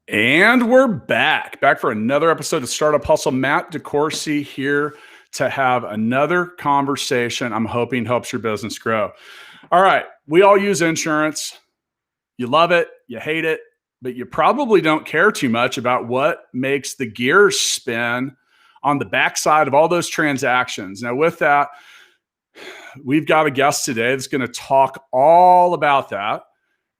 And we're back for another episode of Startup Hustle. Matt DeCoursey here to have another conversation I'm hoping helps your business grow. All right, we all use insurance. You love it, you hate it, but you probably don't care too much about what makes the gears spin on the backside of all those transactions. Now, with that, we've got a guest today that's going to talk all about that.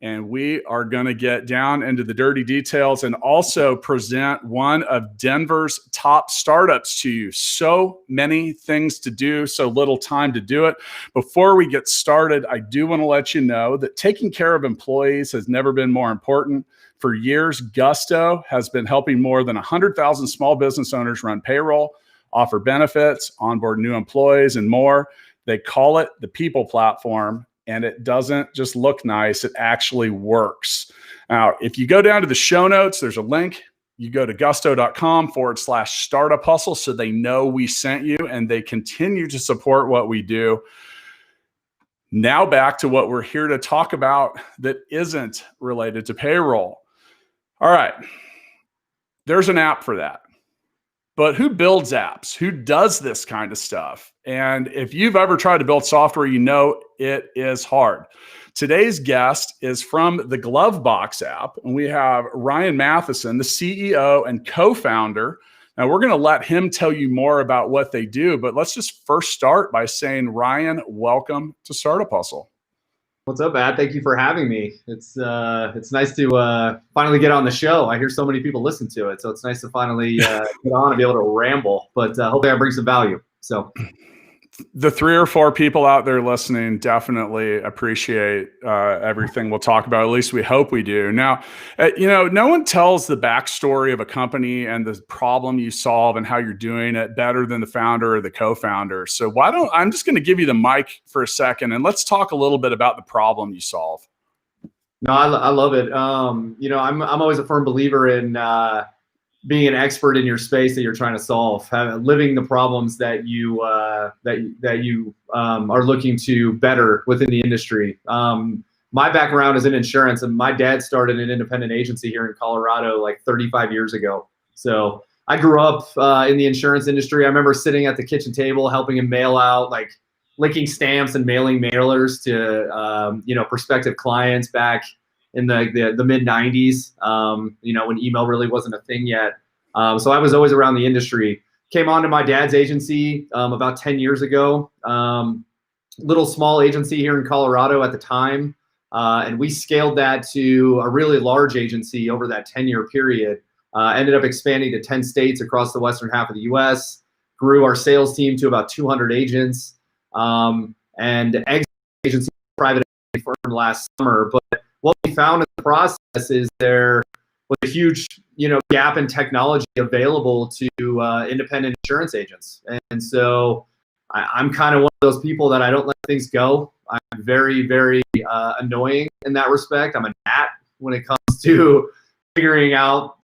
And we are going to get down into the dirty details and also present one of Denver's top startups to you. So many things to do, so little time to do it. Before we get started, I do want to let you know that taking care of employees has never been more important. For years, Gusto has been helping more than 100,000 small business owners run payroll, offer benefits, onboard new employees, and more. They call it the People Platform. And it doesn't just look nice, it actually works. Now, if you go down to the show notes, there's a link. You go to gusto.com/startup hustle so they know we sent you and they continue to support what we do. Now back to what we're here to talk about that isn't related to payroll. All right, there's an app for that. But who builds apps? Who does this kind of stuff? And if you've ever tried to build software, you know it is hard. Today's guest is from the GloveBox app, and we have Ryan Mathisen, the CEO and co-founder. Now, we're going to let him tell you more about what they do, but let's just first start by saying, Ryan, welcome to Startup Hustle. What's up, Matt? Thank you for having me. It's nice to finally get on the show. I hear so many people listen to it, so it's nice to finally get on and be able to ramble. But hopefully I bring some value. So the 3 or 4 people out there listening definitely appreciate everything we'll talk about. At least we hope we do. Now, no one tells the backstory of a company and the problem you solve and how you're doing it better than the founder or the co-founder. So I'm just going to give you the mic for a second and let's talk a little bit about the problem you solve. No, I love it. I'm always a firm believer in being an expert in your space that you're trying to solve, living the problems that you are looking to better within the industry. My background is in insurance, and my dad started an independent agency here in Colorado like 35 years ago. So I grew up in the insurance industry. I remember sitting at the kitchen table helping him mail out, like licking stamps and mailing mailers to prospective clients back in the mid 90s, when email really wasn't a thing yet. So I was always around the industry. Came onto my dad's agency about 10 years ago, little small agency here in Colorado at the time. And we scaled that to a really large agency over that 10-year period. Ended up expanding to 10 states across the western half of the US, grew our sales team to about 200 agents, and exited the agency private equity firm last summer. But what we found in the process is there was a huge, gap in technology available to independent insurance agents. And so I'm kind of one of those people that I don't let things go. I'm very, very annoying in that respect. I'm a gnat when it comes to figuring out,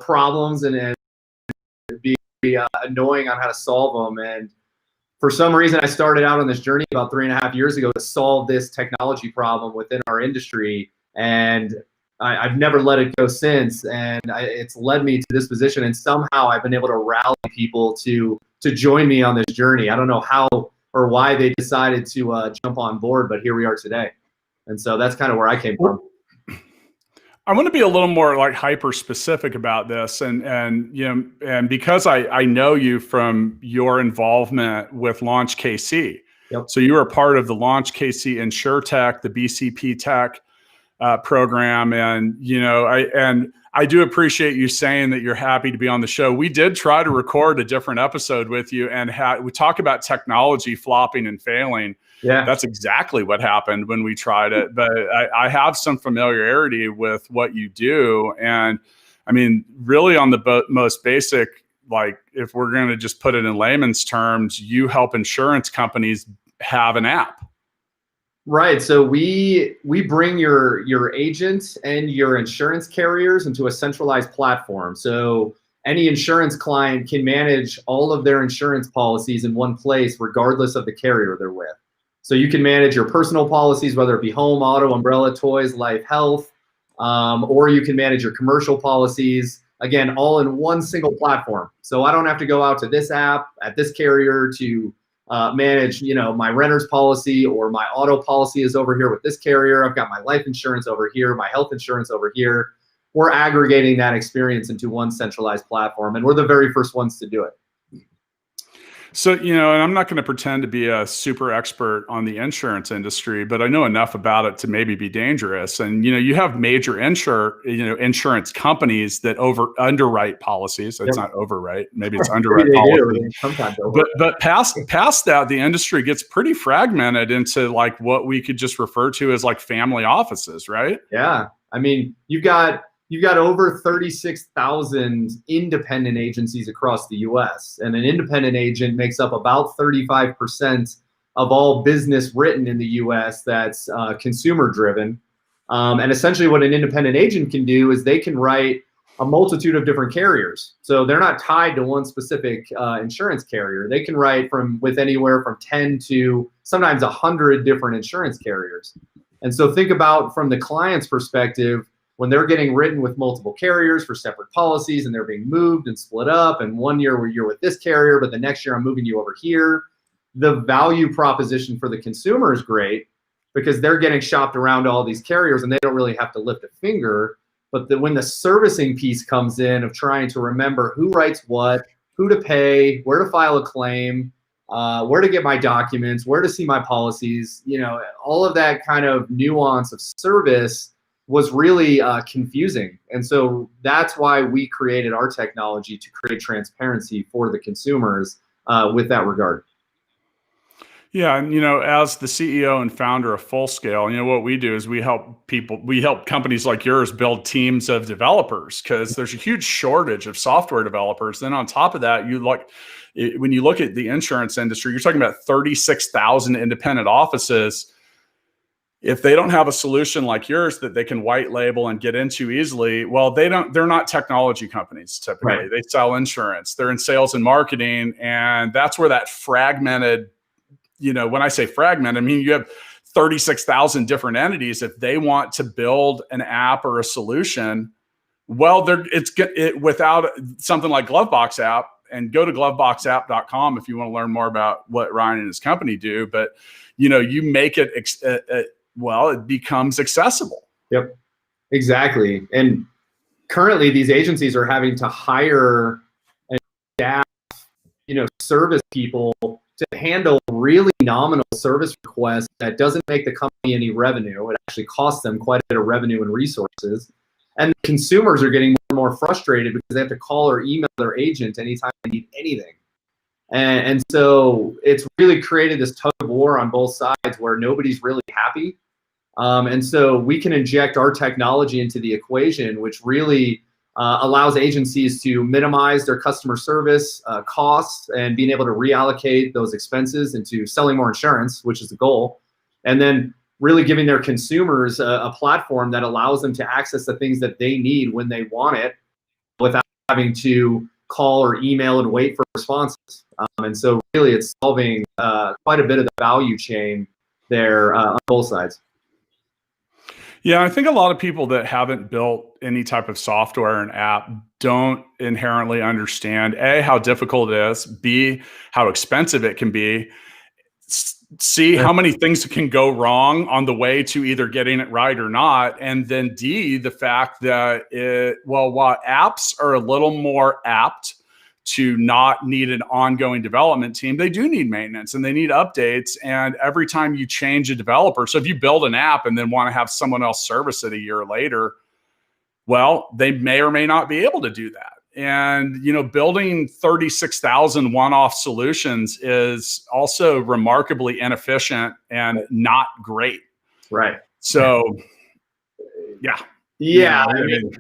problems and be annoying on how to solve them. And for some reason, I started out on this journey about 3.5 years ago to solve this technology problem within our industry. And I've never let it go since, and it's led me to this position. And somehow I've been able to rally people to join me on this journey. I don't know how or why they decided to jump on board, but here we are today. And so that's kind of where I came from. I want to be a little more like hyper specific about this, and because I know you from your involvement with Launch KC. Yep. So you were part of the Launch KC InsurTech, the BCP Tech program, and I do appreciate you saying that you're happy to be on the show. We did try to record a different episode with you, and we talk about technology flopping and failing. Yeah, that's exactly what happened when we tried it. But I have some familiarity with what you do, and I mean, really on the most basic, like if we're going to just put it in layman's terms, you help insurance companies have an app. Right. So we bring your agents and your insurance carriers into a centralized platform. So any insurance client can manage all of their insurance policies in one place, regardless of the carrier they're with. So you can manage your personal policies, whether it be home, auto, umbrella, toys, life, health, or you can manage your commercial policies, again, all in one single platform. So I don't have to go out to this app at this carrier to manage, my renter's policy, or my auto policy is over here with this carrier. I've got my life insurance over here, my health insurance over here. We're aggregating that experience into one centralized platform, and we're the very first ones to do it. So, and I'm not going to pretend to be a super expert on the insurance industry, but I know enough about it to maybe be dangerous. And, you have major insurance companies that underwrite policies. It's not overwrite. Maybe it's underwrite policies. Sometimes but past that, the industry gets pretty fragmented into like what we could just refer to as like family offices, right? Yeah. I mean, you've got over 36,000 independent agencies across the U.S. And an independent agent makes up about 35% of all business written in the U.S. that's consumer driven. And essentially what an independent agent can do is they can write a multitude of different carriers. So they're not tied to one specific insurance carrier. They can write with anywhere from 10 to sometimes 100 different insurance carriers. And so think about, from the client's perspective, when they're getting written with multiple carriers for separate policies and they're being moved and split up, and one year you're with this carrier, but the next year I'm moving you over here, the value proposition for the consumer is great because they're getting shopped around to all these carriers and they don't really have to lift a finger. But when the servicing piece comes in of trying to remember who writes what, who to pay, where to file a claim, where to get my documents, where to see my policies, all of that kind of nuance of service was really confusing. And so that's why we created our technology, to create transparency for the consumers with that regard. Yeah. And, as the CEO and founder of Fullscale, what we do is we help companies like yours build teams of developers, because there's a huge shortage of software developers. Then on top of that, when you look at the insurance industry, you're talking about 36,000 independent offices. If they don't have a solution like yours that they can white label and get into easily, well, they're not technology companies typically. Right. They sell insurance. They're in sales and marketing. And that's where that fragmented, when I say fragment, I mean, you have 36,000 different entities. If they want to build an app or a solution, well, without something like GloveBox app, and go to gloveboxapp.com if you want to learn more about what Ryan and his company do. But, you make it, it becomes accessible. Yep, exactly. And currently these agencies are having to hire and staff, service people to handle really nominal service requests that doesn't make the company any revenue. It actually costs them quite a bit of revenue and resources. And consumers are getting more and more frustrated because they have to call or email their agent anytime they need anything. And so it's really created this tug of war on both sides where nobody's really happy. And so we can inject our technology into the equation, which really allows agencies to minimize their customer service costs and being able to reallocate those expenses into selling more insurance, which is the goal. And then really giving their consumers a platform that allows them to access the things that they need when they want it without having to call or email and wait for responses. And so really it's solving quite a bit of the value chain there on both sides. Yeah, I think a lot of people that haven't built any type of software and app don't inherently understand, A, how difficult it is, B, how expensive it can be, C, how many things can go wrong on the way to either getting it right or not, and then D, the fact that while apps are a little more apt to not need an ongoing development team, they do need maintenance and they need updates. And every time you change a developer, so if you build an app and then want to have someone else service it a year later, well, they may or may not be able to do that. And, building 36,000 one-off solutions is also remarkably inefficient and not great. Right. So, yeah. Yeah, I mean,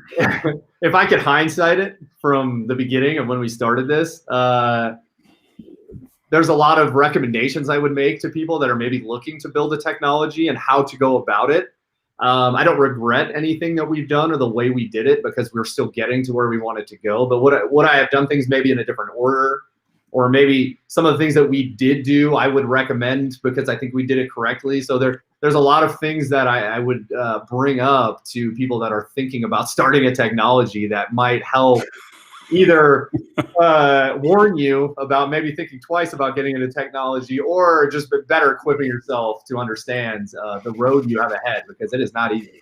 if I could hindsight it from the beginning of when we started this, there's a lot of recommendations I would make to people that are maybe looking to build a technology and how to go about it. I don't regret anything that we've done or the way we did it because we're still getting to where we wanted to go. But would I have done things maybe in a different order, or maybe some of the things that we did do I would recommend because I think we did it correctly. So there's a lot of things that I would bring up to people that are thinking about starting a technology that might help either warn you about maybe thinking twice about getting into technology, or just better equipping yourself to understand the road you have ahead, because it is not easy.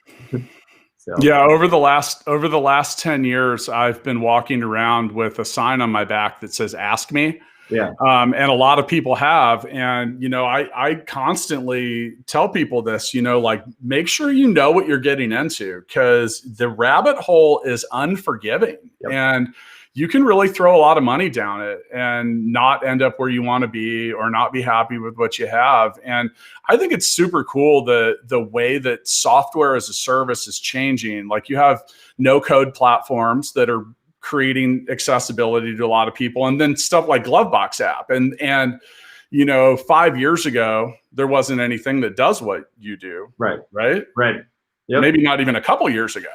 So. Yeah, over the last 10 years, I've been walking around with a sign on my back that says "Ask Me." Yeah. And a lot of people have. And, I constantly tell people this, like, make sure you know what you're getting into, because the rabbit hole is unforgiving. Yep. And you can really throw a lot of money down it and not end up where you want to be, or not be happy with what you have. And I think it's super cool the way that software as a service is changing. Like, you have no code platforms that are creating accessibility to a lot of people, and then stuff like GloveBox app. And 5 years ago, there wasn't anything that does what you do. Right. Yep. Maybe not even a couple years ago.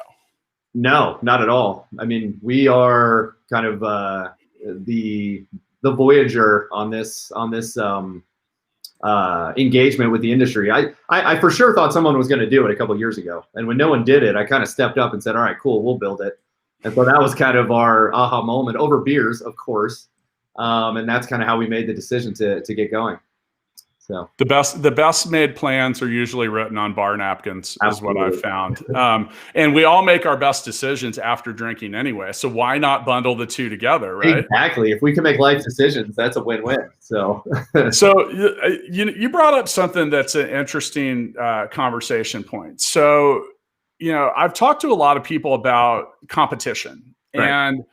No, not at all. I mean, we are kind of the Voyager on this engagement with the industry. I for sure thought someone was going to do it a couple years ago, and when no one did it, I kind of stepped up and said, "All right, cool, we'll build it." And so that was kind of our aha moment, over beers, of course. And that's kind of how we made the decision to get going. So the best made plans are usually written on bar napkins. Absolutely. Is what I've found. And we all make our best decisions after drinking anyway. So why not bundle the two together, right? Exactly. If we can make life decisions, that's a win-win. So, so you brought up something that's an interesting conversation point. So, I've talked to a lot of people about competition, right. And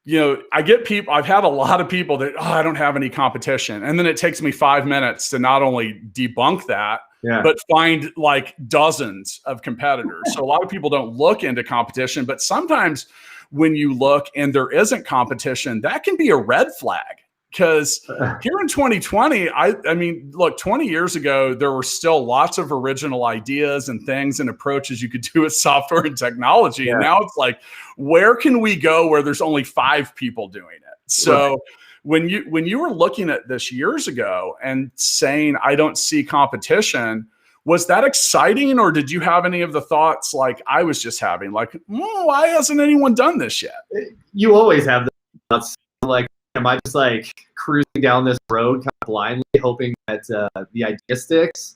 I've had a lot of people that, I don't have any competition. And then it takes me 5 minutes to not only debunk that, but find like dozens of competitors. So a lot of people don't look into competition, but sometimes when you look and there isn't competition, that can be a red flag. Because here in 2020, I mean, look, 20 years ago, there were still lots of original ideas and things and approaches you could do with software and technology. Yeah. And now it's like, where can we go where there's only 5 people doing it? So right. when you were looking at this years ago and saying, I don't see competition, was that exciting, or did you have any of the thoughts like I was just having, like, why hasn't anyone done this yet? You always have the thoughts, like, am I just like cruising down this road kind of blindly, hoping that the idea sticks?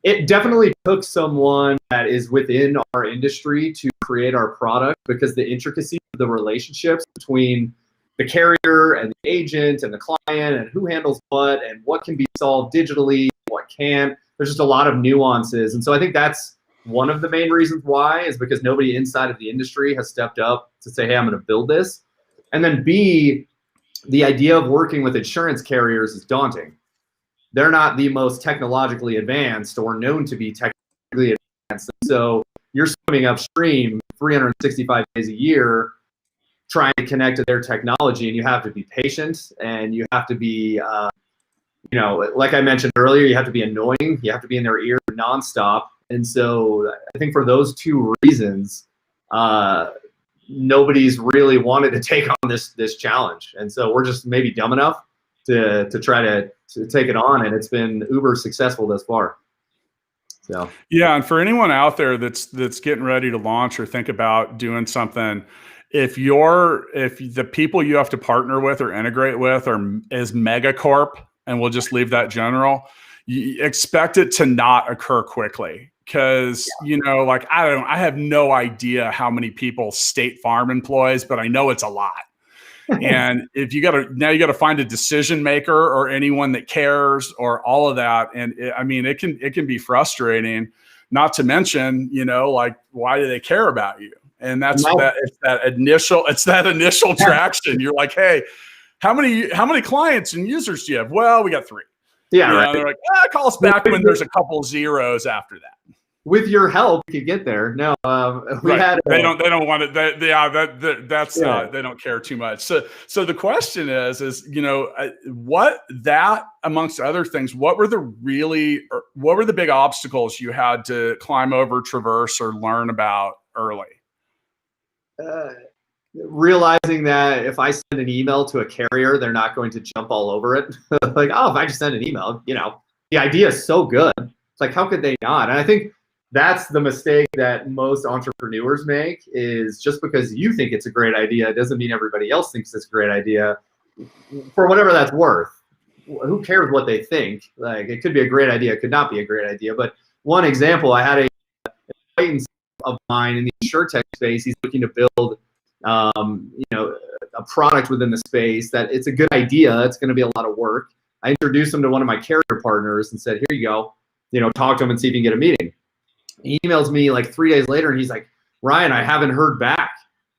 It definitely took someone that is within our industry to create our product, because the intricacy of the relationships between the carrier and the agent and the client, and who handles what and what can be solved digitally, what can't. There's just a lot of nuances. And so I think that's one of the main reasons why, is because nobody inside of the industry has stepped up to say, hey, I'm going to build this. And then B, the idea of working with insurance carriers is daunting. They're not the most technologically advanced or known to be technically advanced. So you're swimming upstream 365 days a year trying to connect to their technology, and you have to be patient, and you have to be, like I mentioned earlier, you have to be annoying. You have to be in their ear nonstop. And so I think for those two reasons, nobody's really wanted to take on this challenge. And so we're just maybe dumb enough to try to take it on, and it's been uber successful thus far. So yeah, and for anyone out there that's getting ready to launch or think about doing something, if the people you have to partner with or integrate with is megacorp, and we'll just leave that general, you expect it to not occur quickly. Because, like, I have no idea how many people State Farm employs, but I know it's a lot. And if you got to find a decision maker or anyone that cares or all of that. And it can be frustrating, not to mention, like, why do they care about you? And it's that initial traction. You're like, hey, how many clients and users do you have? Well, we got 3. Yeah, right. They're like, call us back when there's a couple zeros after that. With your help, you could get there. No, they don't want it. They don't care too much. So the question is what that, amongst other things, what were the big obstacles you had to climb over, traverse, or learn about early? Realizing that if I send an email to a carrier, they're not going to jump all over it. Like, if I just send an email, the idea is so good. It's like, how could they not? And I think that's the mistake that most entrepreneurs make, is just because you think it's a great idea doesn't mean everybody else thinks it's a great idea, for whatever that's worth. Who cares what they think? Like, it could be a great idea, it could not be a great idea. But one example, I had a acquaintance of mine in the insurtech space. He's looking to build a product within the space that it's a good idea. It's going to be a lot of work. I introduced him to one of my carrier partners and said, here you go, talk to him and see if you can get a meeting. He emails me like 3 days later and he's like, Ryan, I haven't heard back.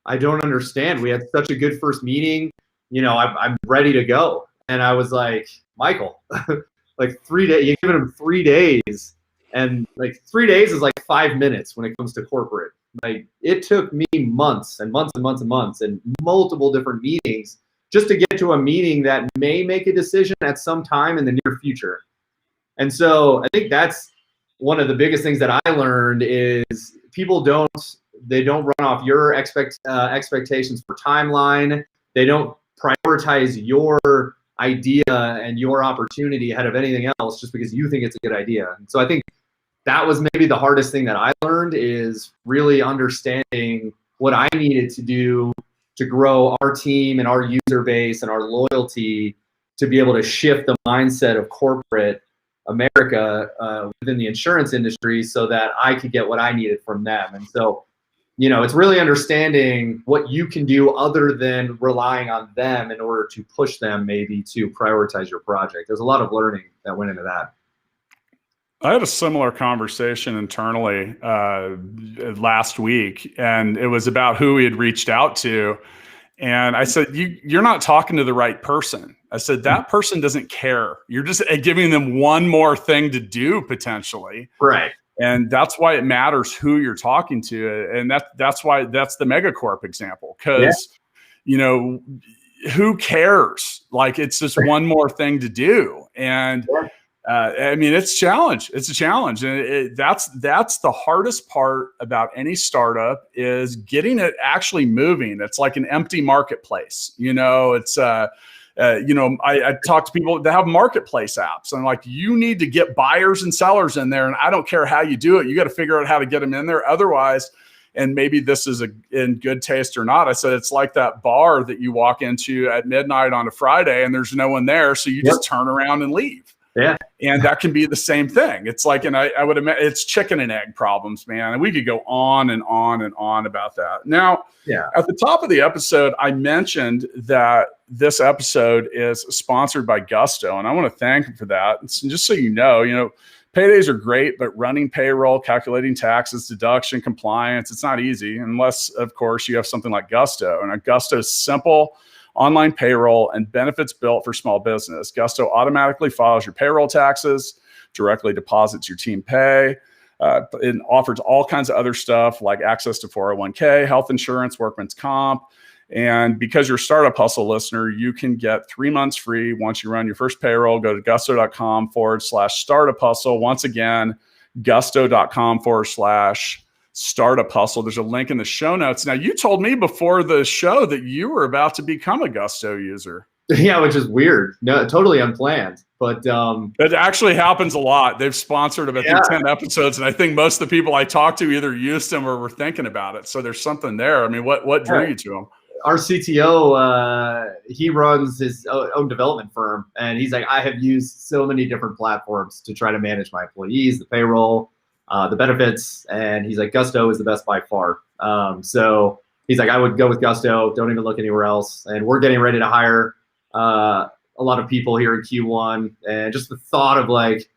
I don't understand. We had such a good first meeting. I'm ready to go. And I was like, Michael, like 3 days, you've given him 3 days. And like 3 days is like 5 minutes when it comes to corporate. Like, it took me months and months and months and months and multiple different meetings just to get to a meeting that may make a decision at some time in the near future. And so I think that's one of the biggest things that I learned is people don't run off your expectations for timeline. They don't prioritize your idea and your opportunity ahead of anything else just because you think it's a good idea. And so I think that was maybe the hardest thing that I learned, is really understanding what I needed to do to grow our team and our user base and our loyalty, to be able to shift the mindset of corporate America within the insurance industry so that I could get what I needed from them. And so, it's really understanding what you can do other than relying on them in order to push them maybe to prioritize your project. There's a lot of learning that went into that. I had a similar conversation internally last week, and it was about who we had reached out to. And I said, you're not talking to the right person. I said, that person doesn't care. You're just giving them one more thing to do potentially. Right. And that's why it matters who you're talking to. And that's why that's the megacorp example. Because, who cares? Like, it's just one more thing to do. And it's a challenge. It's a challenge. And that's the hardest part about any startup, is getting it actually moving. It's like an empty marketplace. It's I talk to people that have marketplace apps, and like, you need to get buyers and sellers in there. And I don't care how you do it. You got to figure out how to get them in there. Otherwise, and maybe this is in good taste or not, I said, it's like that bar that you walk into at midnight on a Friday and there's no one there. So you just turn around and leave. Yeah. And that can be the same thing. It's like, and I would imagine it's chicken and egg problems, man. And we could go on and on and on about that. Now, at the top of the episode, I mentioned that this episode is sponsored by Gusto, and I want to thank them for that. And so, just so you know, paydays are great, but running payroll, calculating taxes, deduction, compliance, it's not easy unless, of course, you have something like Gusto. And Gusto's simple online payroll and benefits built for small business. Gusto automatically files your payroll taxes, directly deposits your team pay. It offers all kinds of other stuff like access to 401k, health insurance, workman's comp. And because you're a Startup Hustle listener, you can get 3 months free once you run your first payroll. Go to gusto.com/startup hustle. Once again, gusto.com/startup hustle. There's a link in the show notes. Now, you told me before the show that you were about to become a Gusto user. Yeah, which is weird. No, totally unplanned. But it actually happens a lot. They've sponsored about 10 episodes, and I think most of the people I talked to either used them or were thinking about it. So there's something there. I mean, what drew you to them? Our CTO, he runs his own development firm, and he's like, I have used so many different platforms to try to manage my employees, the payroll, the benefits, and he's like, Gusto is the best by far. So he's like, I would go with Gusto. Don't even look anywhere else. And we're getting ready to hire a lot of people here in Q1, and just the thought of like,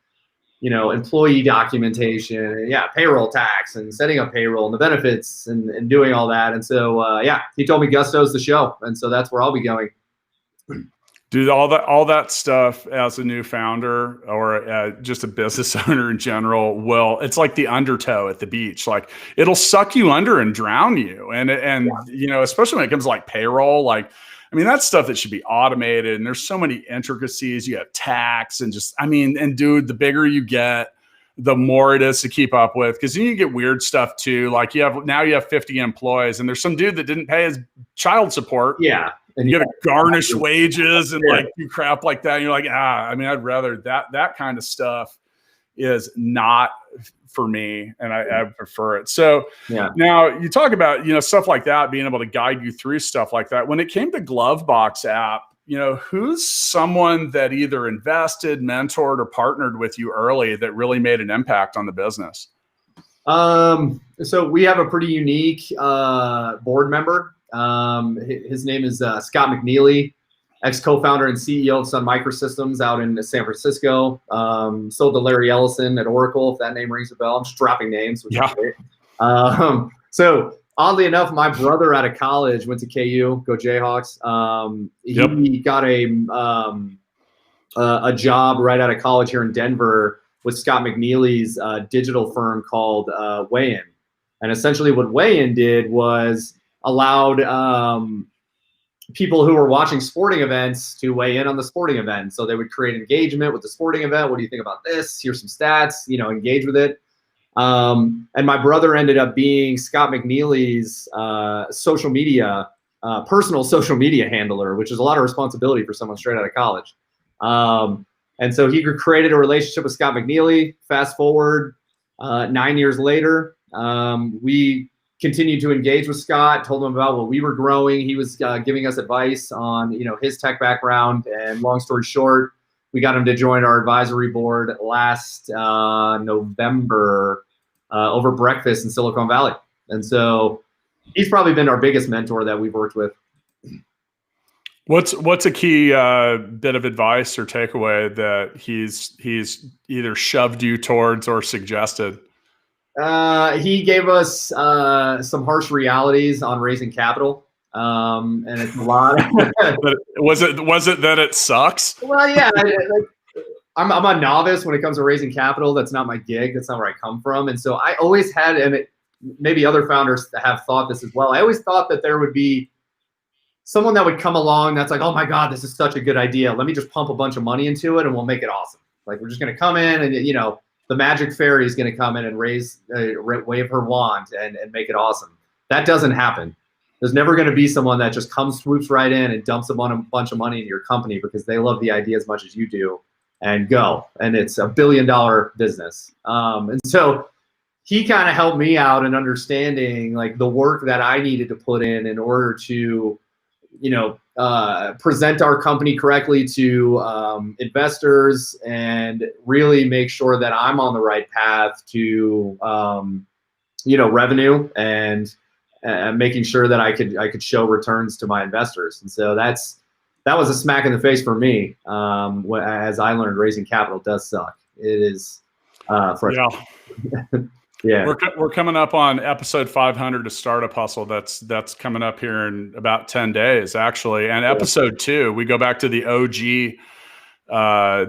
employee documentation, payroll tax and setting up payroll and the benefits and doing all that. And so, he told me Gusto's the show. And so that's where I'll be going. Dude, all that stuff as a new founder or just a business owner in general, it's like the undertow at the beach. Like, it'll suck you under and drown you. And especially when it comes to like payroll, that stuff that should be automated, and there's so many intricacies. You have tax and dude, the bigger you get, the more it is to keep up with. Cause then you get weird stuff too. Like you have 50 employees and there's some dude that didn't pay his child support. Yeah. And you got to garnish wages and like do crap like that. And you're like, I mean, I'd rather that kind of stuff is not for me, and I prefer it. So now you talk about, stuff like that, being able to guide you through stuff like that. When it came to GloveBox app, who's someone that either invested, mentored, or partnered with you early that really made an impact on the business? So we have a pretty unique board member. His name is Scott McNeely, ex-co-founder and CEO of Sun Microsystems out in San Francisco. Sold to Larry Ellison at Oracle, if that name rings a bell. I'm just dropping names. Which is great. So oddly enough, my brother out of college went to KU, go Jayhawks. He got a job right out of college here in Denver with Scott McNeely's digital firm called Weigh-In. And essentially what Weigh-In did was allowed people who were watching sporting events to weigh in on the sporting event. So they would create engagement with the sporting event. What do you think about this? Here's some stats, engage with it. And my brother ended up being Scott McNeely's personal social media handler, which is a lot of responsibility for someone straight out of college. And so he created a relationship with Scott McNeely. Fast forward 9 years later, we continued to engage with Scott, told him about what we were growing. He was giving us advice on, his tech background. And long story short, we got him to join our advisory board last November over breakfast in Silicon Valley. And so he's probably been our biggest mentor that we've worked with. What's a key bit of advice or takeaway that he's either shoved you towards or suggested? He gave us some harsh realities on raising capital, and it's a lot. Was it that it sucks? Well, yeah. I'm a novice when it comes to raising capital. That's not my gig. That's not where I come from. And so I always had, and maybe other founders have thought this as well. I always thought that there would be someone that would come along that's like, oh my God, this is such a good idea. Let me just pump a bunch of money into it and we'll make it awesome. Like, we're just going to come in and, the magic fairy is going to come in and wave her wand and make it awesome. That doesn't happen. There's never going to be someone that just swoops right in and dumps a bunch of money into your company because they love the idea as much as you do and go. And it's $1 billion business. And so he kind of helped me out in understanding like the work that I needed to put in order to, present our company correctly to investors and really make sure that I'm on the right path to, revenue and making sure that I could show returns to my investors. And so that was a smack in the face for me. As I learned, raising capital does suck. It is frustrating. Yeah. Yeah, we're coming up on episode 500 of Startup Hustle. That's coming up here in about 10 days, actually. And episode 2, we go back to the OG,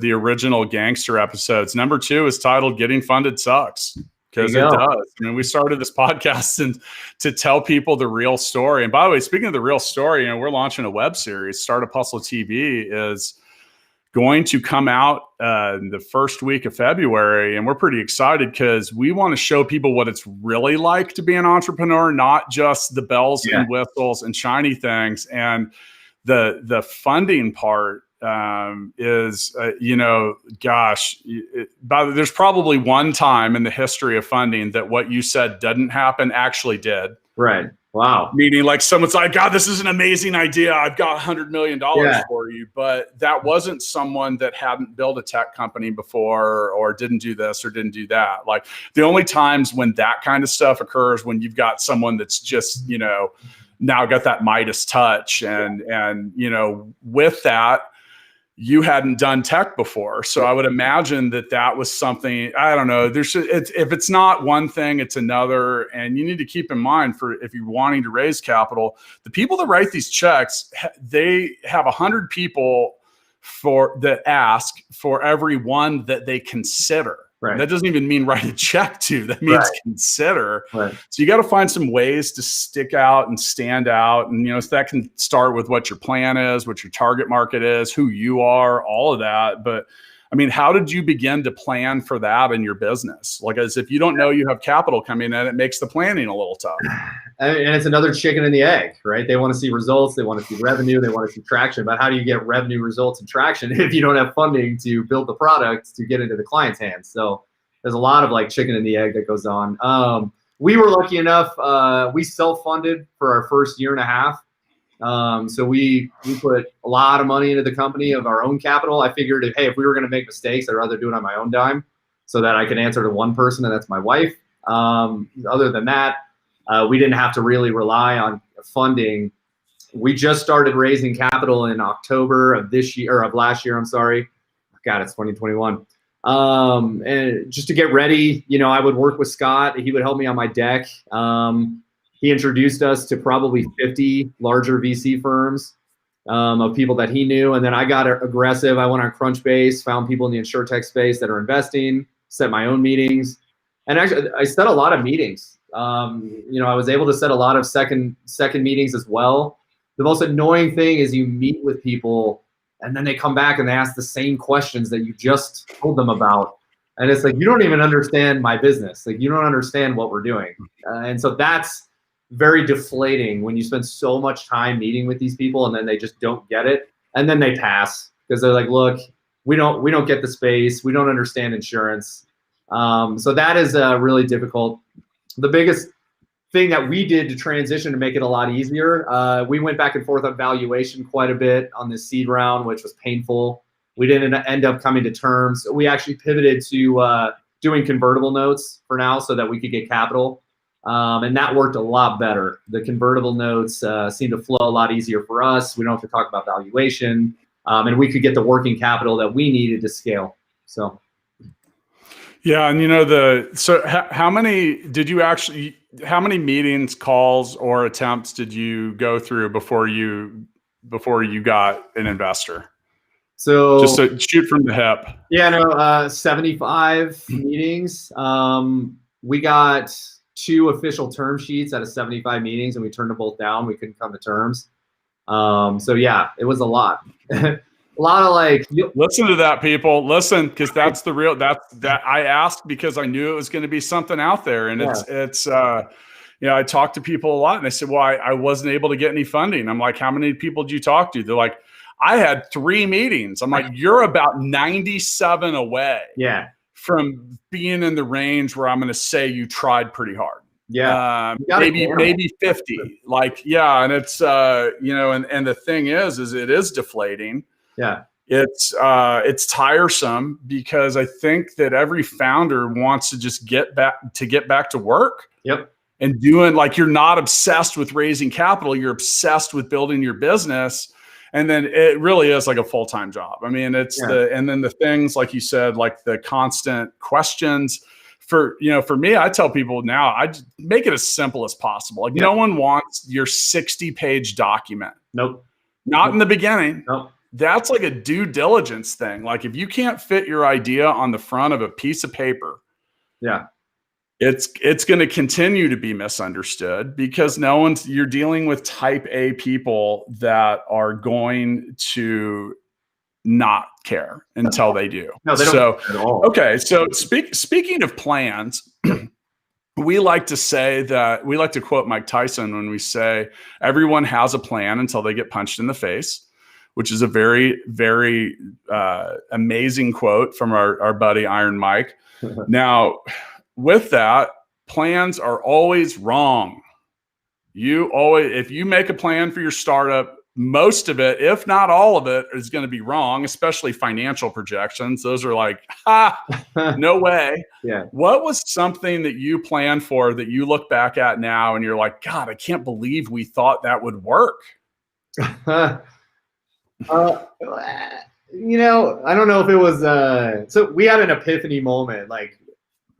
the original gangster episodes. Number 2 is titled "Getting Funded Sucks," because it does. I mean, we started this podcast to tell people the real story. And by the way, speaking of the real story, we're launching a web series. Startup Hustle TV is going to come out in the first week of February. And we're pretty excited because we want to show people what it's really like to be an entrepreneur, not just the bells and whistles and shiny things. And the funding part is, there's probably one time in the history of funding that what you said didn't happen actually did. Right. Wow. Meaning like someone's like, God, this is an amazing idea. I've got $100 million for you. But that wasn't someone that hadn't built a tech company before or didn't do this or didn't do that. Like the only times when that kind of stuff occurs when you've got someone that's just, now got that Midas touch and with that, you hadn't done tech before. So I would imagine that was something, I don't know, if it's not one thing, it's another. And you need to keep in mind if you're wanting to raise capital, the people that write these checks, they have 100 people that ask for every one that they consider. Right. That doesn't even mean write a check to. That means consider. Right. So you got to find some ways to stick out and stand out. And, so that can start with what your plan is, what your target market is, who you are, all of that. But I mean, how did you begin to plan for that in your business? Like, as if you don't know you have capital coming in, it makes the planning a little tough. And it's another chicken and the egg, right? They want to see results, they want to see revenue, they want to see traction. But how do you get revenue, results, and traction if you don't have funding to build the product to get into the client's hands? So there's a lot of like chicken and the egg that goes on. We were lucky enough, we self-funded for our first year and a half. So we put a lot of money into the company of our own capital. I figured, hey, if we were going to make mistakes, I'd rather do it on my own dime so that I can answer to one person, and that's my wife. Other than that, we didn't have to really rely on funding. We just started raising capital in October of this year, or of last year, I'm sorry. God, it's 2021. And just to get ready, I would work with Scott. He would help me on my deck. He introduced us to probably 50 larger VC firms of people that he knew. And then I got aggressive. I went on Crunchbase, found people in the insurtech space that are investing, set my own meetings. And actually, I set a lot of meetings. I was able to set a lot of second meetings as well. The most annoying thing is you meet with people and then they come back and they ask the same questions that you just told them about. And it's like, you don't even understand my business. Like, you don't understand what we're doing. And so that's very deflating when you spend so much time meeting with these people and then they just don't get it. And then they pass because they're like, look, we don't get the space. We don't understand insurance. So that is really difficult. The biggest thing that we did to transition to make it a lot easier, we went back and forth on valuation quite a bit on this seed round, which was painful. We didn't end up coming to terms. We actually pivoted to doing convertible notes for now so that we could get capital. And that worked a lot better. The convertible notes seemed to flow a lot easier for us. We don't have to talk about valuation. And we could get the working capital that we needed to scale. So. Yeah. And how many meetings, calls, or attempts did you go through before you got an investor? So just to shoot from the hip. Yeah, 75 meetings. We got 2 official term sheets out of 75 meetings and we turned them both down. We couldn't come to terms. So yeah, it was a lot. A lot of like, listen to that, people. Listen, because that's the real, that I asked because I knew it was going to be something out there. And it's I talked to people a lot and they said, well, I wasn't able to get any funding. I'm like, how many people did you talk to? They're like, I had 3 meetings. I'm like, you're about 97 away from being in the range where I'm going to say you tried pretty hard. Yeah. Maybe 50. Like, yeah. And it's, and the thing is it is deflating. Yeah. It's tiresome because I think that every founder wants to just get back to work. Yep. And doing, like, you're not obsessed with raising capital. You're obsessed with building your business. And then it really is like a full-time job. I mean, and then the things, like you said, like the constant questions for me, I tell people now, I just make it as simple as possible. Like no one wants your 60-page document. Nope. Not in the beginning. Nope. That's like a due diligence thing. Like if you can't fit your idea on the front of a piece of paper, it's going to continue to be misunderstood because you're dealing with type A people that are going to not care until they do. No, they don't at all. Okay. So speaking of plans, we like to quote Mike Tyson when we say everyone has a plan until they get punched in the face, which is a very, very amazing quote from our buddy Iron Mike. Now, with that, plans are always wrong. If you make a plan for your startup, most of it, if not all of it, is going to be wrong, especially financial projections. Those are like, no way. Yeah. What was something that you planned for that you look back at now and you're like, God, I can't believe we thought that would work? I don't know if it was, so we had an epiphany moment. Like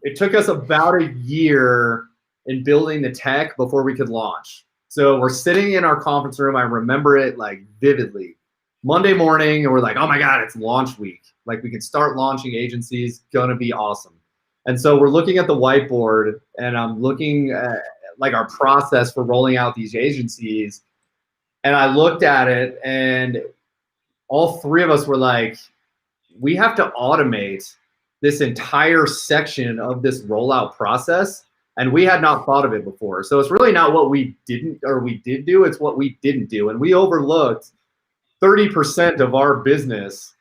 it took us about a year in building the tech before we could launch. So we're sitting in our conference room. I remember it like vividly. Monday morning, and we're like, oh my God, it's launch week. Like we can start launching agencies, gonna be awesome. And so we're looking at the whiteboard and I'm looking at like our process for rolling out these agencies. And I looked at it and all 3 of us were like, we have to automate this entire section of this rollout process. And we had not thought of it before. So it's really not what we didn't or we did do, it's what we didn't do. And we overlooked 30% of our business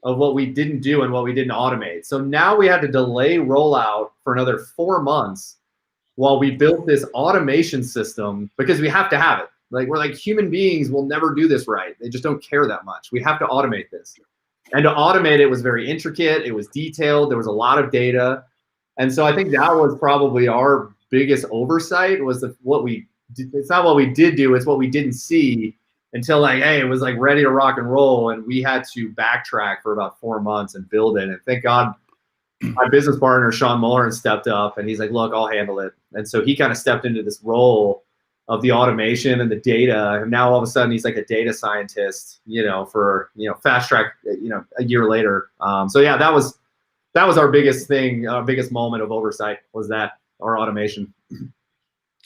of what we didn't do and what we didn't automate. So now we had to delay rollout for another 4 months while we built this automation system, because we have to have it. Like, we're like, human beings will never do this right. They just don't care that much. We have to automate this. And to automate it was very intricate. It was detailed. There was a lot of data. And so I think that was probably our biggest oversight, was what we did. It's not what we did do, it's what we didn't see until, like, hey, it was like ready to rock and roll. And we had to backtrack for about 4 months and build it. And thank God my business partner, Sean Mullerin, stepped up and he's like, look, I'll handle it. And so he kind of stepped into this role of the automation and the data. And now all of a sudden he's like a data scientist, for, fast track, a year later. So yeah, that was our biggest thing, our biggest moment of oversight, was that, our automation.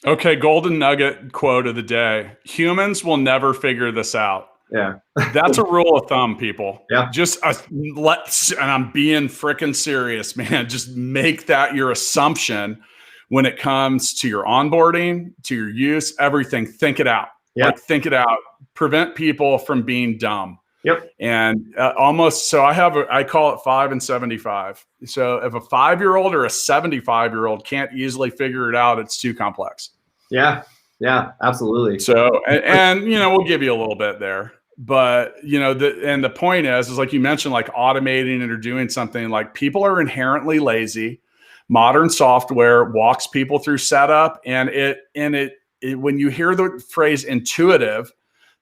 Okay, golden nugget quote of the day: humans will never figure this out. Yeah. That's a rule of thumb, people. Yeah. Just and I'm being freaking serious, man. Just make that your assumption when it comes to your onboarding, to your use, everything. Think it out. Yeah. Like, think it out. Prevent people from being dumb. Yep. And so I call it 5 and 75. So if a 5-year-old or a 75-year-old can't easily figure it out, it's too complex. Yeah. Yeah, absolutely. So, and we'll give you a little bit there, but the point is like you mentioned, like automating it or doing something, like, people are inherently lazy. Modern software walks people through setup, and when you hear the phrase intuitive,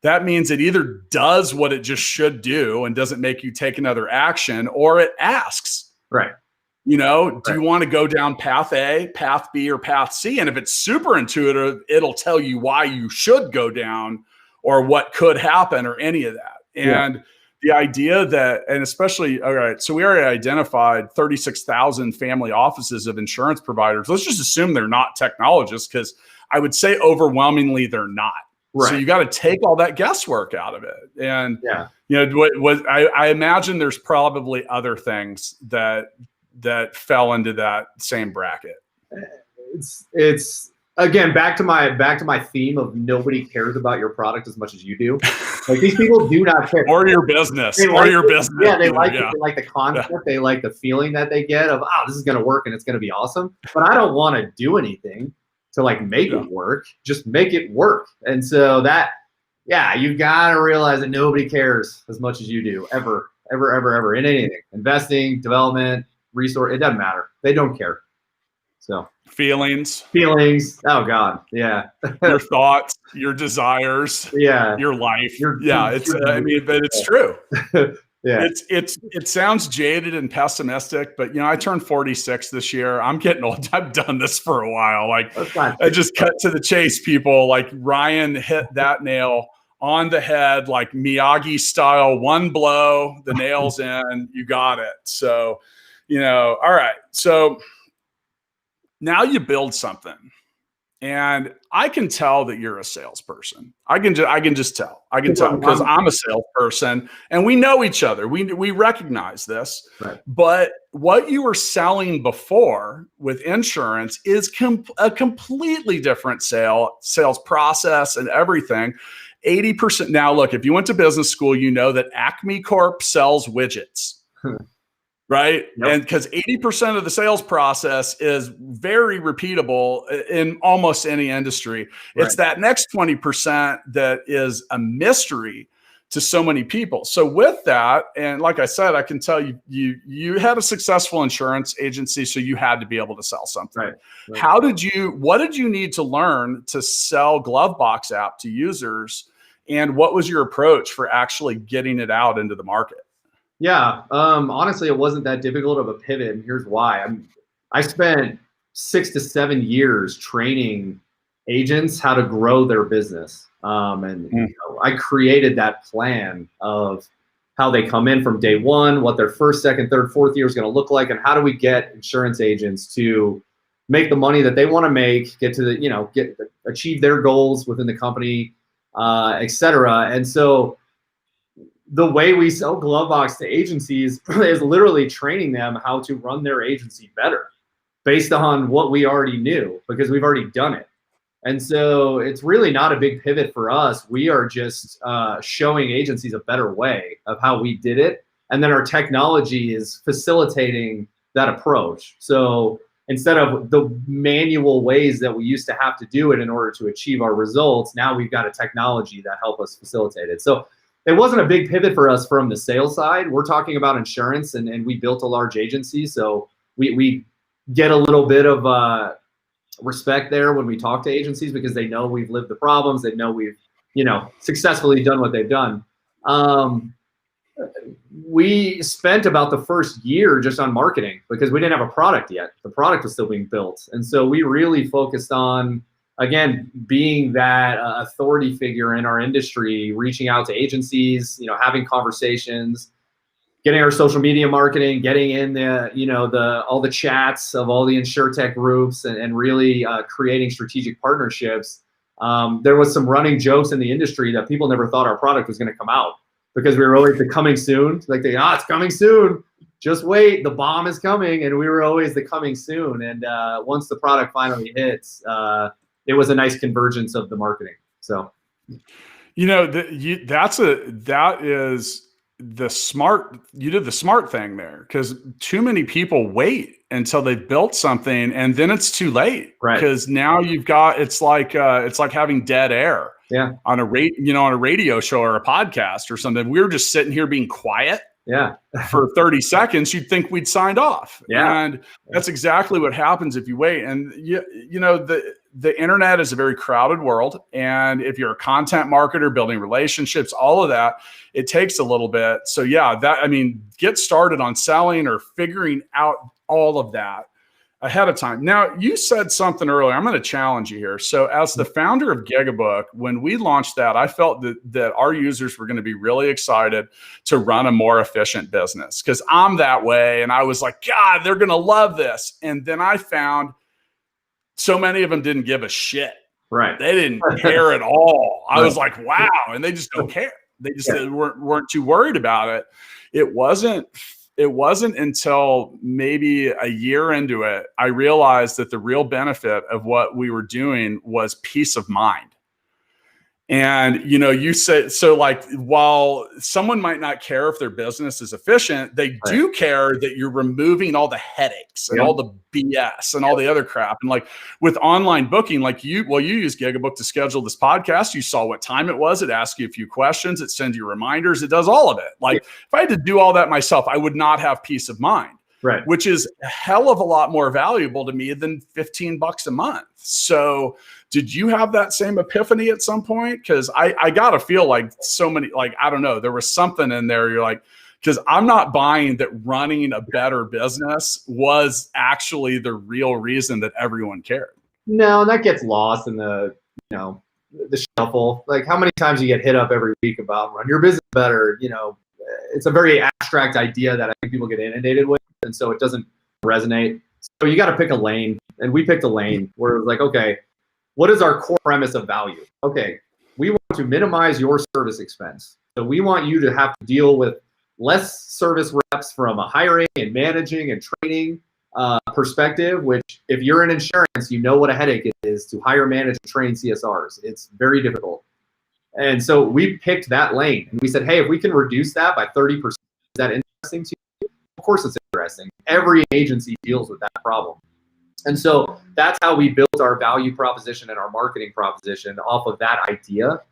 that means it either does what it just should do and doesn't make you take another action, or it asks. Right. Do you want to go down path A, path B, or path C? And if it's super intuitive, it'll tell you why you should go down or what could happen or any of that. And the idea that, and especially, all right, so we already identified 36,000 family offices of insurance providers. Let's just assume they're not technologists, because I would say overwhelmingly they're not. Right. So you got to take all that guesswork out of it. And, I imagine there's probably other things that fell into that same bracket. It's again, back to my theme of nobody cares about your product as much as you do. Like, these people do not care. Or your business. They like the concept. Yeah. They like the feeling that they get of, this is going to work and it's going to be awesome. But I don't want to do anything to make it work. Just make it work. And so you've got to realize that nobody cares as much as you do, ever in anything. Investing, development, resource, it doesn't matter. They don't care. So feelings. Oh God. Yeah. Your thoughts, your desires. Yeah. Your life. But it's true. Yeah. It sounds jaded and pessimistic, but I turned 46 this year. I'm getting old. I've done this for a while. Like, I just cut to the chase, people. Like, Ryan hit that nail on the head, like Miyagi style, one blow, the nail's in, you got it. So, all right. So now you build something, and I can tell that you're a salesperson. I can just tell. I can tell, because I'm a salesperson, and we know each other. We recognize this. Right. But what you were selling before with insurance is a completely different sales process and everything. 80%. Now, look, if you went to business school, you know that Acme Corp sells widgets. Right. Yep. And because 80% of the sales process is very repeatable in almost any industry. Right. It's that next 20% that is a mystery to so many people. So with that, and like I said, I can tell you had a successful insurance agency, so you had to be able to sell something. Right. What did you need to learn to sell GloveBox app to users? And what was your approach for actually getting it out into the market? Yeah, honestly, it wasn't that difficult of a pivot, and here's why. I spent 6 to 7 years training agents how to grow their business, and I created that plan of how they come in from day one, what their first, second, third, fourth year is going to look like, and how do we get insurance agents to make the money that they want to make, get to the achieve their goals within the company, et cetera. And so the way we sell GloveBox to agencies is literally training them how to run their agency better based on what we already knew, because we've already done it. And so it's really not a big pivot for us. We are just showing agencies a better way of how we did it. And then our technology is facilitating that approach. So instead of the manual ways that we used to have to do it in order to achieve our results, now we've got a technology that help us facilitate it. So it wasn't a big pivot for us from the sales side. We're talking about insurance, and we built a large agency. So we get a little bit of respect there when we talk to agencies, because they know we've lived the problems. They know we've, successfully done what they've done. We spent about the first year just on marketing because we didn't have a product yet. The product was still being built. And so we really focused on, again, being that authority figure in our industry, reaching out to agencies, having conversations, getting our social media marketing, getting in all the chats of all the InsurTech groups, and really creating strategic partnerships. There was some running jokes in the industry that people never thought our product was going to come out, because we were always the coming soon. Like it's coming soon. Just wait, the bomb is coming. And we were always the coming soon. And once the product finally hits, it was a nice convergence of the marketing. So, that is the smart. You did the smart thing there, because too many people wait until they've built something, and then it's too late. Right. Because now you've got it's like having dead air. Yeah. On a radio show or a podcast or something. We were just sitting here being quiet. Yeah. For 30 seconds, you'd think we'd signed off. Yeah. And that's exactly what happens if you wait. And the internet is a very crowded world. And if you're a content marketer, building relationships, all of that, it takes a little bit. So yeah, get started on selling or figuring out all of that ahead of time. Now, you said something earlier. I'm going to challenge you here. So as the founder of Gigabook, when we launched that, I felt that our users were going to be really excited to run a more efficient business, because I'm that way. And I was like, God, they're going to love this. And then I found so many of them didn't give a shit. Right. They didn't care at all. I was like, wow. And they just don't care. They just weren't too worried about it. It wasn't until maybe a year into it, I realized that the real benefit of what we were doing was peace of mind. And, you said, so like, while someone might not care if their business is efficient, they do care that you're removing all the headaches and all the BS and all the other crap. And like with online booking, like you use Gigabook to schedule this podcast. You saw what time it was. It asks you a few questions. It sends you reminders. It does all of it. Like if I had to do all that myself, I would not have peace of mind. Right. Which is a hell of a lot more valuable to me than $15 a month. So did you have that same epiphany at some point? Because I got to feel like so many, like, I don't know, there was something in there. You're like, because I'm not buying that running a better business was actually the real reason that everyone cared. No, that gets lost in the shuffle. Like how many times you get hit up every week about run your business better, it's a very abstract idea that I think people get inundated with. And so it doesn't resonate. So you got to pick a lane. And we picked a lane where it was like, okay, what is our core premise of value? Okay, we want to minimize your service expense. So we want you to have to deal with less service reps from a hiring and managing and training perspective, which if you're in insurance, you know what a headache it is to hire, manage, and train CSRs. It's very difficult. And so we picked that lane. And we said, hey, if we can reduce that by 30%, is that interesting to you? Of course it's interesting. Every agency deals with that problem. And so that's how we built our value proposition and our marketing proposition off of that idea.